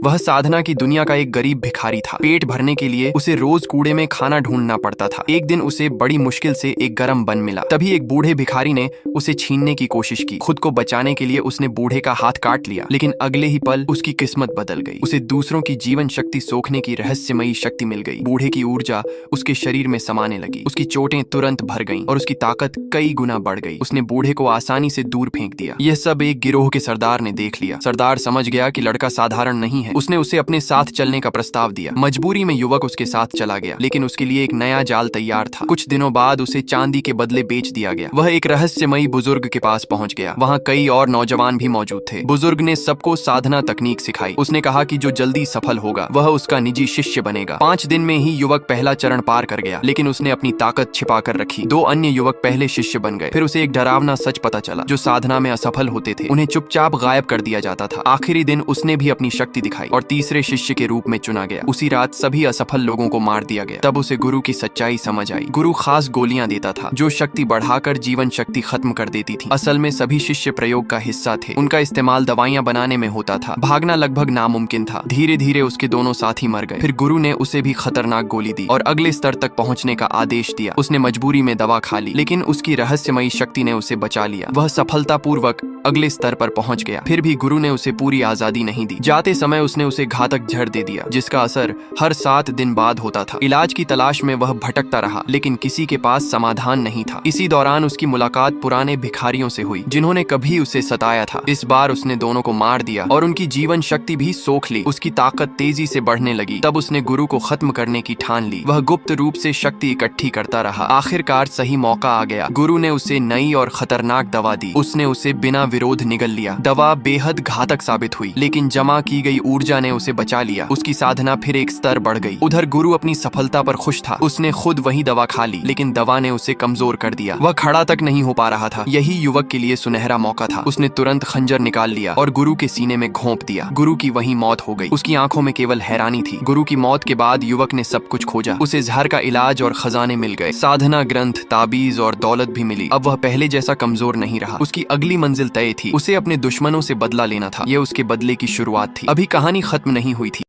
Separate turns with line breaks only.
वह साधना की दुनिया का एक गरीब भिखारी था। पेट भरने के लिए उसे रोज कूड़े में खाना ढूंढना पड़ता था। एक दिन उसे बड़ी मुश्किल से एक गरम बन मिला। तभी एक बूढ़े भिखारी ने उसे छीनने की कोशिश की। खुद को बचाने के लिए उसने बूढ़े का हाथ काट लिया, लेकिन अगले ही पल उसकी किस्मत बदल गई। उसे दूसरों की जीवन शक्ति सोखने की रहस्यमयी शक्ति मिल गई। बूढ़े की ऊर्जा उसके शरीर में समाने लगी। उसकी चोटें तुरंत भर गईं और उसकी ताकत कई गुना बढ़ गई। उसने बूढ़े को आसानी से दूर फेंक दिया। यह सब एक गिरोह के सरदार ने देख लिया। सरदार समझ गया कि लड़का साधारण नहीं है। उसने उसे अपने साथ चलने का प्रस्ताव दिया। मजबूरी में युवक उसके साथ चला गया, लेकिन उसके लिए एक नया जाल तैयार था। कुछ दिनों बाद उसे चांदी के बदले बेच दिया गया। वह एक रहस्यमयी बुजुर्ग के पास पहुंच गया। वहां कई और नौजवान भी मौजूद थे। बुजुर्ग ने सबको साधना तकनीक सिखाई। उसने कहा कि जो जल्दी सफल होगा वह उसका निजी शिष्य बनेगा। 5 दिन में ही युवक पहला चरण पार कर गया, लेकिन उसने अपनी ताकत छिपा कर रखी। 2 अन्य युवक पहले शिष्य बन गए। फिर उसे एक डरावना सच पता चला। जो साधना में असफल होते थे उन्हें चुपचाप गायब कर दिया जाता था। आखिरी दिन उसने भी अपनी शक्ति दिखाई और तीसरे शिष्य के रूप में चुना गया। उसी रात सभी असफल लोगों को मार दिया गया। तब उसे गुरु की सच्चाई समझ आई। गुरु खास गोलियां देता था जो शक्ति बढ़ाकर जीवन शक्ति खत्म कर देती थी। असल में सभी शिष्य प्रयोग का हिस्सा थे। उनका इस्तेमाल दवाइयां बनाने में होता था। भागना लगभग नामुमकिन था। धीरे धीरे उसके दोनों साथी मर गए। फिर गुरु ने उसे भी खतरनाक गोली दी और अगले स्तर तक पहुंचने का आदेश दिया। उसने मजबूरी में दवा खा ली, लेकिन उसकी रहस्यमयी शक्ति ने उसे बचा लिया। वह सफलतापूर्वक अगले स्तर पर पहुंच गया। फिर भी गुरु ने उसे पूरी आजादी नहीं दी। जाते समय उसने उसे घातक जहर दे दिया, जिसका असर हर 7 दिन बाद होता था। इलाज की तलाश में वह भटकता रहा, लेकिन किसी के पास समाधान नहीं था। इसी दौरान उसकी मुलाकात पुराने भिखारियों से हुई, जिन्होंने कभी उसे सताया था। इस बार उसने दोनों को मार दिया और उनकी जीवन शक्ति भी सोख ली। उसकी ताकत तेजी से बढ़ने लगी। तब उसने गुरु को खत्म करने की ठान ली। वह गुप्त रूप से शक्ति इकट्ठी करता रहा। आखिरकार सही मौका आ गया। गुरु ने उसे नई और खतरनाक दवा दी। उसने उसे बिना विरोध निगल लिया। दवा बेहद घातक साबित हुई, लेकिन जमा की गई ऊर्जा ने उसे बचा लिया। उसकी साधना फिर एक स्तर बढ़ गई। उधर गुरु अपनी सफलता पर खुश था। उसने खुद वही दवा खा ली, लेकिन दवा ने उसे कमजोर कर दिया। वह खड़ा तक नहीं हो पा रहा था। यही युवक के लिए सुनहरा मौका था। उसने तुरंत खंजर निकाल लिया और गुरु के सीने में घोंप दिया। गुरु की वही मौत हो गई। उसकी आंखों में केवल हैरानी थी। गुरु की मौत के बाद युवक ने सब कुछ खोजा। उसे जहर का इलाज और खजाने मिल गए। साधना ग्रंथ, ताबीज और दौलत भी मिली। अब वह पहले जैसा कमजोर नहीं रहा। उसकी अगली मंजिल तय थी। उसे अपने दुश्मनों से बदला लेना था। यह उसके बदले की शुरुआत थी। अभी कहानी खत्म नहीं हुई थी।